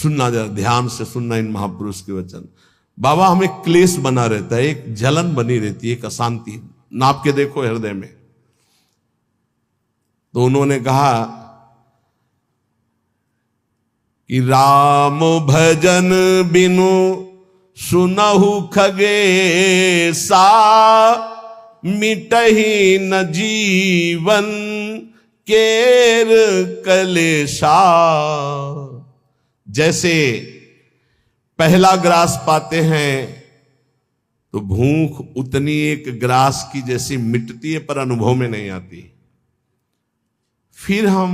सुनना, जरा ध्यान से सुनना इन महापुरुष के वचन। बाबा, हमें क्लेश बना रहता है, एक जलन बनी रहती है, एक अशांति, नाप के देखो हृदय में। तो उन्होंने कहा कि राम भजन बिनु सुनहु खगेसा, मिटहि न जीवन केर कलेशा। जैसे पहला ग्रास पाते हैं तो भूख उतनी एक ग्रास की जैसी मिटती है, पर अनुभव में नहीं आती। फिर हम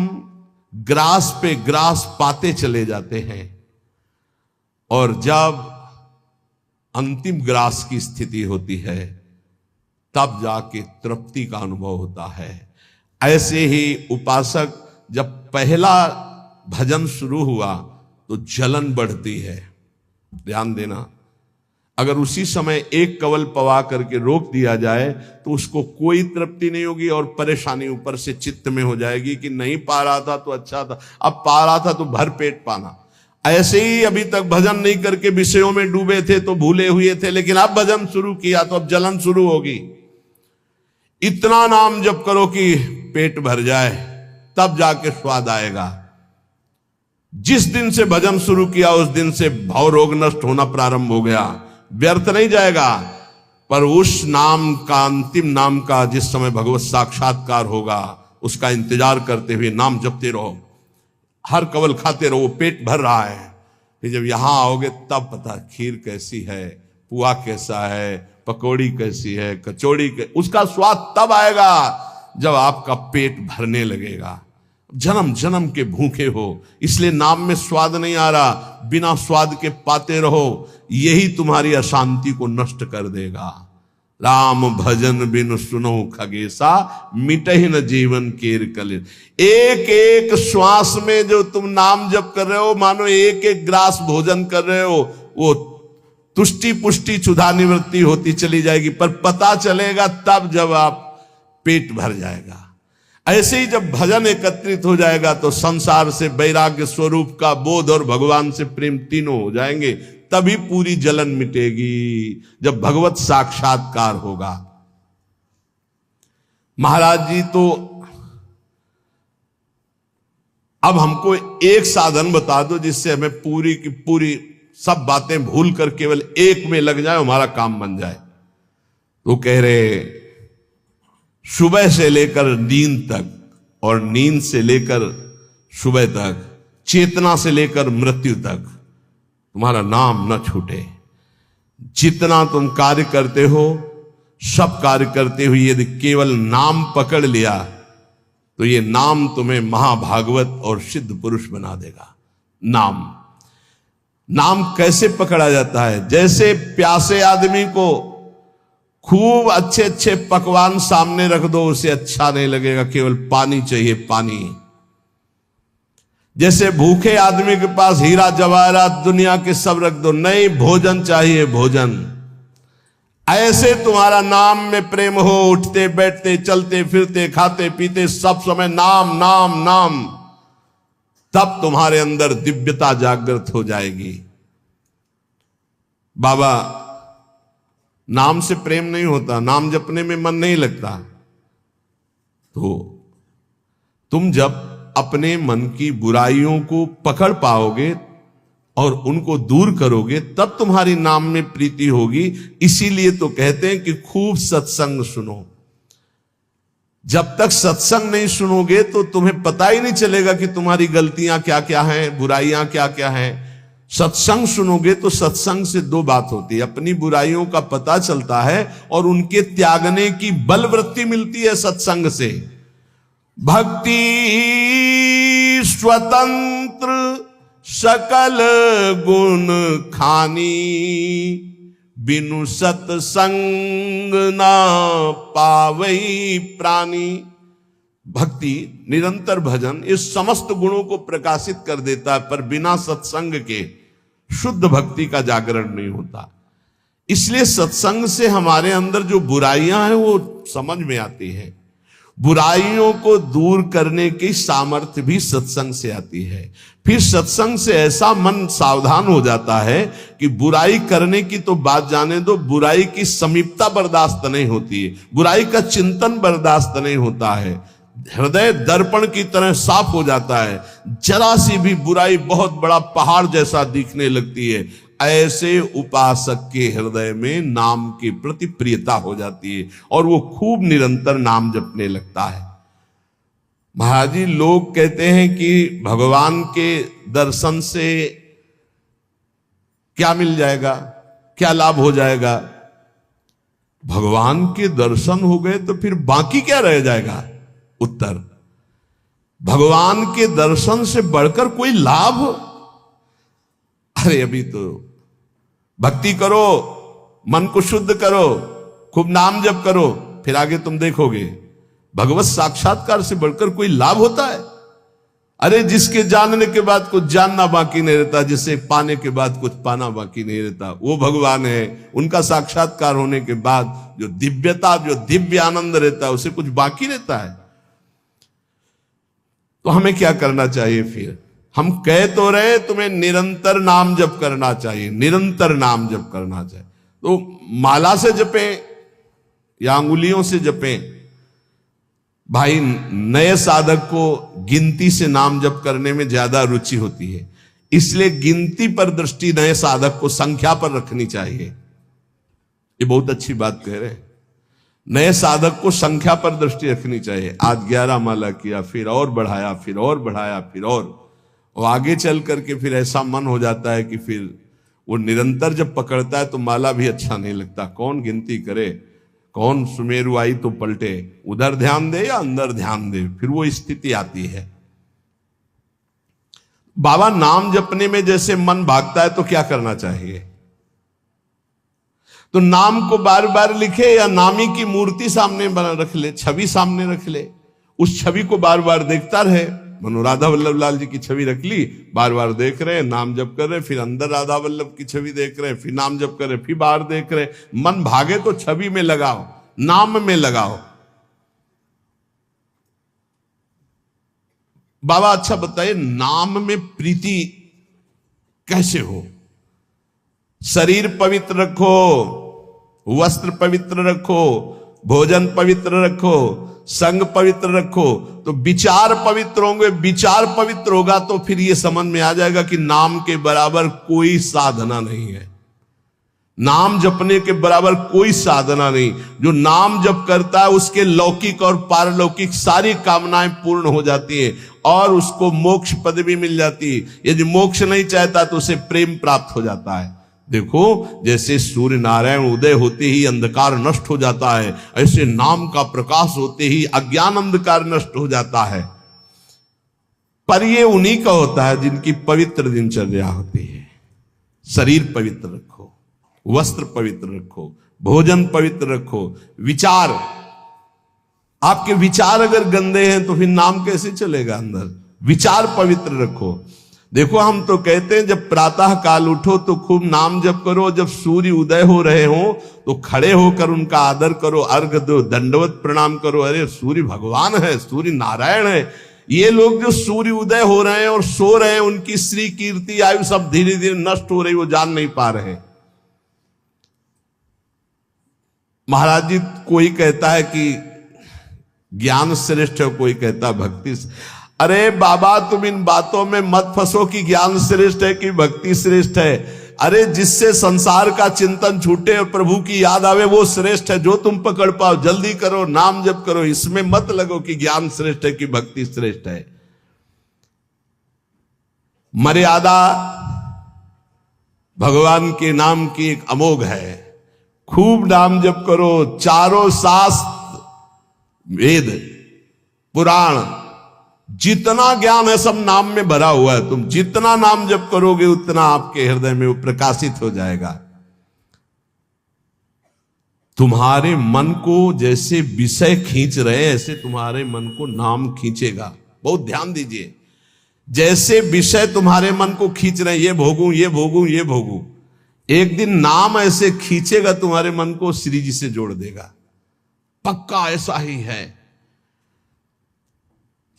ग्रास पे ग्रास पाते चले जाते हैं, और जब अंतिम ग्रास की स्थिति होती है तब जाके तृप्ति का अनुभव होता है। ऐसे ही उपासक जब पहला भजन शुरू हुआ तो जलन बढ़ती है। ध्यान देना, अगर उसी समय एक कवल पवा करके रोक दिया जाए तो उसको कोई तृप्ति नहीं होगी, और परेशानी ऊपर से चित्त में हो जाएगी कि नहीं पा रहा था तो अच्छा था, अब पा रहा था तो भर पेट पाना। ऐसे ही अभी तक भजन नहीं करके विषयों में डूबे थे तो भूले हुए थे, लेकिन अब भजन शुरू किया तो अब जलन शुरू होगी। इतना नाम जप करो कि पेट भर जाए, तब जाके स्वाद आएगा। जिस दिन से भजन शुरू किया उस दिन से भाव रोग नष्ट होना प्रारंभ हो गया। व्यर्थ नहीं जाएगा, पर उस नाम का, अंतिम नाम का, जिस समय भगवत साक्षात्कार होगा उसका इंतजार करते हुए नाम जपते रहो, हर कवल खाते रहो, पेट भर रहा है। फिर जब यहां आओगे तब पता खीर कैसी है, पुआ कैसा है, पकौड़ी कैसी है, कचौड़ी उसका स्वाद तब आएगा जब आपका पेट भरने लगेगा। जन्म जन्म के भूखे हो, इसलिए नाम में स्वाद नहीं आ रहा, बिना स्वाद के पाते रहो, यही तुम्हारी अशांति को नष्ट कर देगा। राम भजन बिन सुनो खगेसा, मिटहि न जीवन केर कलेश। एक एक श्वास में जो तुम नाम जप कर रहे हो, मानो एक एक ग्रास भोजन कर रहे हो, वो तुष्टि पुष्टि क्षुधा निवृत्ति होती चली जाएगी, पर पता चलेगा तब जब आप पेट भर जाएगा। ऐसे ही जब भजन एकत्रित हो जाएगा तो संसार से वैराग्य स्वरूप का बोध और भगवान से प्रेम तीनों हो जाएंगे, तभी पूरी जलन मिटेगी, जब भगवत साक्षात्कार होगा। महाराज जी तो अब हमको एक साधन बता दो जिससे हमें पूरी की पूरी सब बातें भूल कर केवल एक में लग जाए, हमारा काम बन जाए। तो कह रहे सुबह से लेकर नींद तक, और नींद से लेकर सुबह तक, चेतना से लेकर मृत्यु तक तुम्हारा नाम न छूटे। जितना तुम कार्य करते हो, सब कार्य करते हुए यदि केवल नाम पकड़ लिया तो ये नाम तुम्हें महाभागवत और सिद्ध पुरुष बना देगा। नाम कैसे पकड़ा जाता है? जैसे प्यासे आदमी को खूब अच्छे अच्छे पकवान सामने रख दो, उसे अच्छा नहीं लगेगा, केवल पानी चाहिए, पानी। जैसे भूखे आदमी के पास हीरा जवाहरात दुनिया के सब रख दो, नहीं, भोजन चाहिए, भोजन। ऐसे तुम्हारा नाम में प्रेम हो, उठते बैठते चलते फिरते खाते पीते सब समय नाम नाम नाम, तब तुम्हारे अंदर दिव्यता जागृत हो जाएगी। बाबा, नाम से प्रेम नहीं होता, नाम जपने में मन नहीं लगता, तो तुम जब अपने मन की बुराइयों को पकड़ पाओगे और उनको दूर करोगे, तब तुम्हारी नाम में प्रीति होगी। इसीलिए तो कहते हैं कि खूब सत्संग सुनो। जब तक सत्संग नहीं सुनोगे तो तुम्हें पता ही नहीं चलेगा कि तुम्हारी गलतियां क्या क्या हैं, बुराइयां क्या क्या हैं। सत्संग सुनोगे तो सत्संग से दो बात होती है, अपनी बुराइयों का पता चलता है और उनके त्यागने की बलवृत्ति मिलती है सत्संग से। भक्ति स्वतंत्र सकल गुण खानी, बिनु सत्संग ना पावई प्राणी। भक्ति, निरंतर भजन इस समस्त गुणों को प्रकाशित कर देता है, पर बिना सत्संग के शुद्ध भक्ति का जागरण नहीं होता। इसलिए सत्संग से हमारे अंदर जो बुराइयां हैं वो समझ में आती हैं। बुराइयों को दूर करने की सामर्थ्य भी सत्संग से आती है। फिर सत्संग से ऐसा मन सावधान हो जाता है कि बुराई करने की तो बात जाने दो, बुराई की समीपता बर्दाश्त नहीं होती है, बुराई का चिंतन बर्दाश्त नहीं होता है। हृदय दर्पण की तरह साफ हो जाता है, जरा सी भी बुराई बहुत बड़ा पहाड़ जैसा दिखने लगती है। ऐसे उपासक के हृदय में नाम के प्रति प्रियता हो जाती है और वो खूब निरंतर नाम जपने लगता है। महाराज जी, लोग कहते हैं कि भगवान के दर्शन से क्या मिल जाएगा, क्या लाभ हो जाएगा? भगवान के दर्शन हो गए तो फिर बाकी क्या रह जाएगा? उत्तर, भगवान के दर्शन से बढ़कर कोई लाभ? अरे अभी तो भक्ति करो, मन को शुद्ध करो, खूब नाम जप करो, फिर आगे तुम देखोगे भगवत साक्षात्कार से बढ़कर कोई लाभ होता है? अरे जिसके जानने के बाद कुछ जानना बाकी नहीं रहता, जिसे पाने के बाद कुछ पाना बाकी नहीं रहता, वो भगवान है। उनका साक्षात्कार होने के बाद जो दिव्यता, जो दिव्य आनंद रहता है, उसे कुछ बाकी रहता है। तो हमें क्या करना चाहिए? फिर हम कह तो रहे तुम्हें निरंतर नाम जप करना चाहिए, निरंतर नाम जप करना चाहिए। तो माला से जपें या अंगुलियों से जपें? भाई, नए साधक को गिनती से नाम जप करने में ज्यादा रुचि होती है, इसलिए गिनती पर दृष्टि नए साधक को संख्या पर रखनी चाहिए। ये बहुत अच्छी बात कह रहे हैं। नए साधक को संख्या पर दृष्टि रखनी चाहिए। आज 11 माला किया, फिर और बढ़ाया, फिर और बढ़ाया, फिर और आगे चल करके फिर ऐसा मन हो जाता है कि फिर वो निरंतर जब पकड़ता है तो माला भी अच्छा नहीं लगता। कौन गिनती करे, कौन सुमेरु आई तो पलटे, उधर ध्यान दे या अंदर ध्यान दे, फिर वो स्थिति आती है। बाबा, नाम जपने में जैसे मन भागता है तो क्या करना चाहिए? तो नाम को बार बार लिखे या नामी की मूर्ति सामने बना रख ले, छवि सामने रख ले, उस छवि को बार बार देखता रहे। मनो राधा वल्लभ लाल जी की छवि रख ली, बार बार देख रहे, नाम जप कर रहे, फिर अंदर राधा वल्लभ की छवि देख रहे, फिर नाम जप कर रहे, फिर बाहर देख रहे। मन भागे तो छवि में लगाओ, नाम में लगाओ। बाबा अच्छा बताइए, नाम में प्रीति कैसे हो? शरीर पवित्र रखो, वस्त्र पवित्र रखो, भोजन पवित्र रखो, संग पवित्र रखो, तो विचार पवित्र होंगे। विचार पवित्र होगा तो फिर ये समझ में आ जाएगा कि नाम के बराबर कोई साधना नहीं है, नाम जपने के बराबर कोई साधना नहीं। जो नाम जप करता है उसके लौकिक और पारलौकिक सारी कामनाएं पूर्ण हो जाती हैं और उसको मोक्ष पदवी मिल जाती है। यदि मोक्ष नहीं चाहता तो उसे प्रेम प्राप्त हो जाता है। देखो, जैसे सूर्य नारायण उदय होते ही अंधकार नष्ट हो जाता है, ऐसे नाम का प्रकाश होते ही अज्ञान अंधकार नष्ट हो जाता है। पर ये उन्हीं का होता है जिनकी पवित्र दिनचर्या होती है। शरीर पवित्र रखो, वस्त्र पवित्र रखो, भोजन पवित्र रखो, विचार, आपके विचार अगर गंदे हैं तो फिर नाम कैसे चलेगा अंदर? विचार पवित्र रखो। देखो, हम तो कहते हैं जब प्रातः काल उठो तो खूब नाम जप करो, जब सूर्य उदय हो रहे हो तो खड़े होकर उनका आदर करो, अर्घ दो, दंडवत प्रणाम करो। अरे सूर्य भगवान है, सूर्य नारायण है। ये लोग जो सूर्य उदय हो रहे हैं और सो रहे हैं, उनकी श्री कीर्ति आयु सब धीरे धीरे नष्ट हो रही, वो जान नहीं पा रहे। महाराज जी, कोई कहता है कि ज्ञान श्रेष्ठ है, कोई कहता है भक्ति। अरे बाबा, तुम इन बातों में मत फंसो कि ज्ञान श्रेष्ठ है कि भक्ति श्रेष्ठ है। अरे जिससे संसार का चिंतन छूटे और प्रभु की याद आवे वो श्रेष्ठ है। जो तुम पकड़ पाओ जल्दी करो, नाम जप करो, इसमें मत लगो कि ज्ञान श्रेष्ठ है कि भक्ति श्रेष्ठ है। मर्यादा भगवान के नाम की एक अमोघ है। खूब नाम जप करो, चारों शास्त्र, वेद, पुराण, जितना ज्ञान है सब नाम में भरा हुआ है। तुम जितना नाम जप करोगे उतना आपके हृदय में वो प्रकाशित हो जाएगा। तुम्हारे मन को जैसे विषय खींच रहे हैं ऐसे तुम्हारे मन को नाम खींचेगा। बहुत ध्यान दीजिए, जैसे विषय तुम्हारे मन को खींच रहे हैं, ये भोगूं, ये भोगूं, ये भोगूं, एक दिन नाम ऐसे खींचेगा तुम्हारे मन को, श्री जी से जोड़ देगा। पक्का ऐसा ही है।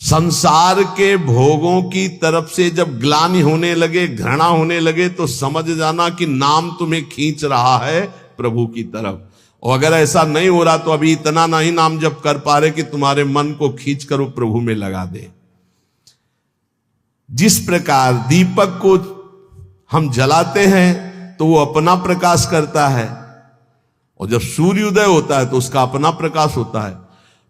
संसार के भोगों की तरफ से जब ग्लानि होने लगे, घृणा होने लगे, तो समझ जाना कि नाम तुम्हें खींच रहा है प्रभु की तरफ। और अगर ऐसा नहीं हो रहा तो अभी इतना नहीं नाम जप कर पा रहे कि तुम्हारे मन को खींच कर वो प्रभु में लगा दे। जिस प्रकार दीपक को हम जलाते हैं तो वो अपना प्रकाश करता है, और जब सूर्योदय होता है तो उसका अपना प्रकाश होता है।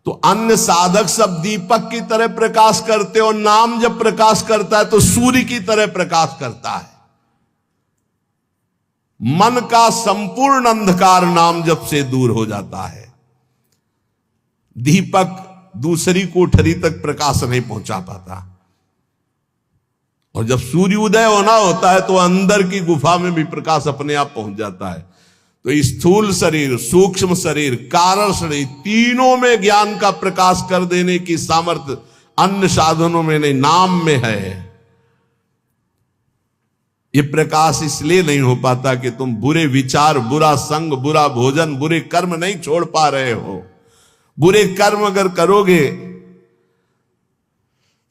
तो अन्य साधक सब दीपक की तरह प्रकाश करते, और नाम जब प्रकाश करता है तो सूर्य की तरह प्रकाश करता है। मन का संपूर्ण अंधकार नाम जप से दूर हो जाता है। दीपक दूसरी कोठरी तक प्रकाश नहीं पहुंचा पाता, और जब सूर्य उदय होना होता है तो अंदर की गुफा में भी प्रकाश अपने आप पहुंच जाता है। तो स्थूल शरीर, सूक्ष्म शरीर, कारण शरीर, तीनों में ज्ञान का प्रकाश कर देने की सामर्थ्य अन्य साधनों में नहीं, नाम में है। ये प्रकाश इसलिए नहीं हो पाता कि तुम बुरे विचार, बुरा संग, बुरा भोजन, बुरे कर्म नहीं छोड़ पा रहे हो। बुरे कर्म अगर करोगे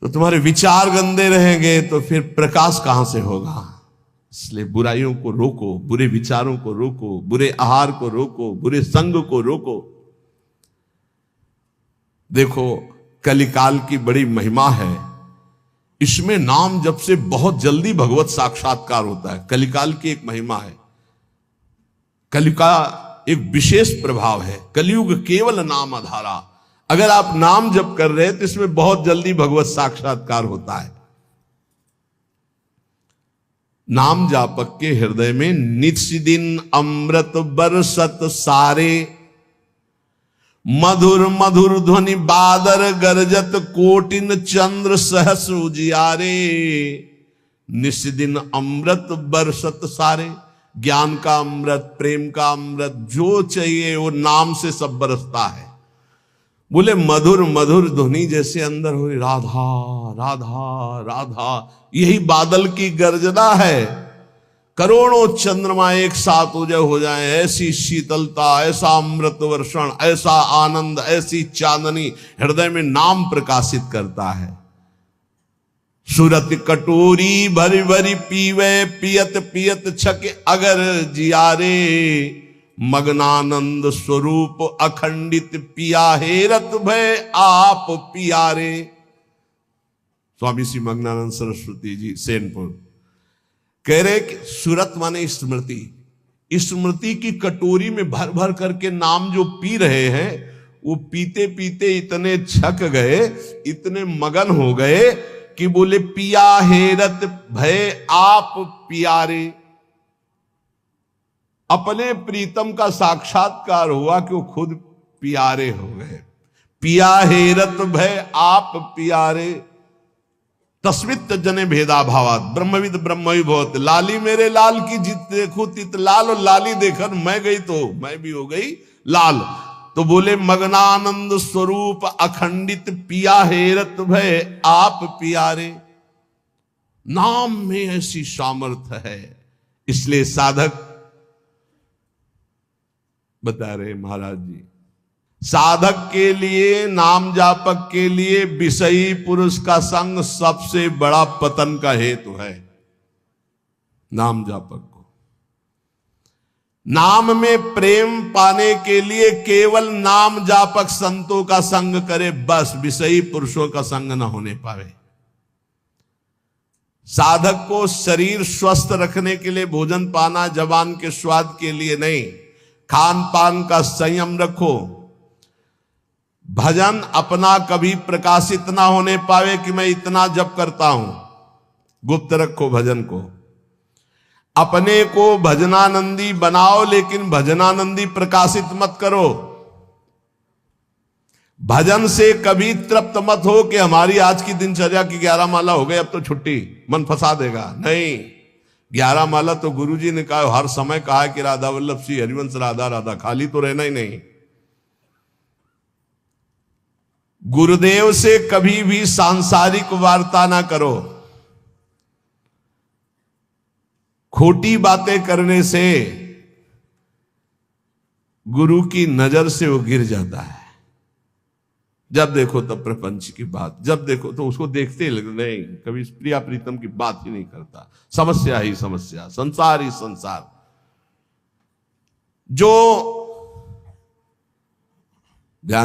तो तुम्हारे विचार गंदे रहेंगे, तो फिर प्रकाश कहां से होगा। इसलिए बुराइयों को रोको, बुरे विचारों को रोको, बुरे आहार को रोको, बुरे संग को रोको। देखो, कलिकाल की बड़ी महिमा है। इसमें नाम जप से बहुत जल्दी भगवत साक्षात्कार होता है। कलिकाल की एक महिमा है। कलि का एक विशेष प्रभाव है। कलयुग केवल नाम आधारा। अगर आप नाम जप कर रहे हैं तो इसमें बहुत जल्दी भगवत साक्षात्कार होता है। नाम जापक के हृदय में नित्य दिन अमृत बरसत सारे, मधुर मधुर ध्वनि बादर गरजत, कोटिन चंद्र सहस उजियारे। नित्य दिन अमृत बरसत सारे, ज्ञान का अमृत, प्रेम का अमृत, जो चाहिए वो नाम से सब बरसता है। बोले मधुर मधुर ध्वनि जैसे अंदर हो, राधा राधा राधा, यही बादल की गर्जना है। करोड़ों चंद्रमा एक साथ उदय हो जाए, ऐसी शीतलता, ऐसा अमृत वर्षण, ऐसा आनंद, ऐसी चांदनी हृदय में नाम प्रकाशित करता है। सुरत कटोरी भरी भरी पीवे, पियत पियत छक अगर जियारे। मग्नानंद स्वरूप अखंडित पिया हेरत भय आप पियारे। स्वामी श्री मग्नानंद सरस्वती जी सेनपुर कह रहे कि सुरत माने स्मृति। स्मृति की कटोरी में भर भर करके नाम जो पी रहे हैं, वो पीते पीते इतने छक गए, इतने मगन हो गए कि बोले पिया हेरत भय आप पियारे। अपने प्रीतम का साक्षात्कार हुआ कि वो खुद प्यारे हो गए। पिया हेरत भय आप प्यारे, तस्मित जने भेदा भावात, ब्रह्मविद ब्रह्मवि भवत। लाली मेरे लाल की जित देखो तित लाल, और लाली देखकर मैं गई तो मैं भी हो गई लाल। तो बोले मग्नानंद स्वरूप अखंडित पिया हेरत भय आप प्यारे। नाम में ऐसी सामर्थ्य है। इसलिए साधक बता रहे महाराज जी, साधक के लिए, नाम जापक के लिए विषयी पुरुष का संग सबसे बड़ा पतन का हेतु है। नाम जापक को नाम में प्रेम पाने के लिए केवल नाम जापक संतों का संग करे, बस विषयी पुरुषों का संग न होने पावे। साधक को शरीर स्वस्थ रखने के लिए भोजन पाना जबान के स्वाद के लिए नहीं, खान पान का संयम रखो। भजन अपना कभी प्रकाशित ना होने पावे कि मैं इतना जप करता हूं, गुप्त रखो भजन को। अपने को भजनानंदी बनाओ, लेकिन भजनानंदी प्रकाशित मत करो। भजन से कभी तृप्त मत हो कि हमारी आज की दिनचर्या की 11 माला हो गई, अब तो छुट्टी, मन फंसा देगा। नहीं, 11 माला तो गुरुजी ने कहा, हर समय कहा कि राधा वल्लभ श्री हरिवंश राधा राधा, खाली तो रहना ही नहीं। गुरुदेव से कभी भी सांसारिक वार्ता ना करो। खोटी बातें करने से गुरु की नजर से वो गिर जाता है। जब देखो तब प्रपंच की बात, जब देखो तो उसको देखते ही नहीं, कभी प्रिया प्रीतम की बात ही नहीं करता। समस्या ही समस्या, संसार ही संसार। जो ध्यान